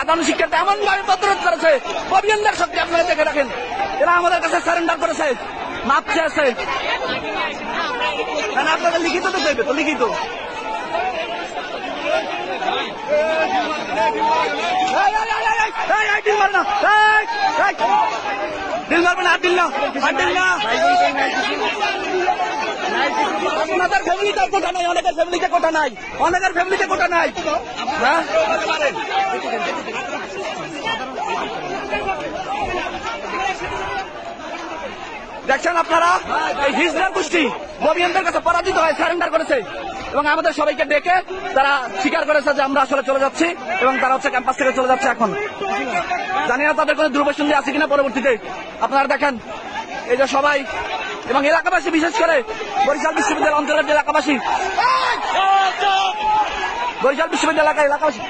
সাধারণ শিক্ষার্থী এমন ভাবে প্রতিরোধ করেছে, অভিযানদের শক্তি আপনারা দেখে রাখেন। এরা আমাদের কাছে সারেন্ডার করেছে, মাপ চেয়েছে। আপনাদের লিখিত তো দেবে, তো লিখিত দিল মারবে না, দিল না, দিল না। আপনাদের ফ্যামিলিতে কোটা নাই, অনেকের ফ্যামিলিতে কোটা নাই, অনেকের ফ্যামিলিতে কোটা নাই। দেখছেন আপনারা, এই হিজড়া গোষ্ঠী ববিয়ানদের কাছে পরাজিত হয়ে সারেন্ডার করেছে এবং আমাদের সবাইকে ডেকে তারা স্বীকার করেছে যে আমরা আসলে চলে যাচ্ছি এবং তারা হচ্ছে ক্যাম্পাস থেকে চলে যাচ্ছে। এখন জানি না তাদের কোনো দুর্বসন্ধি আছে কিনা পরবর্তীতে। আপনারা দেখেন এই যে সবাই এবং এলাকাবাসী, বিশেষ করে বরিশাল বিশ্ববিদ্যালয় অঞ্চলের যে এলাকাবাসী, বরিশাল বিশ্ববিদ্যালয় এলাকাবাসী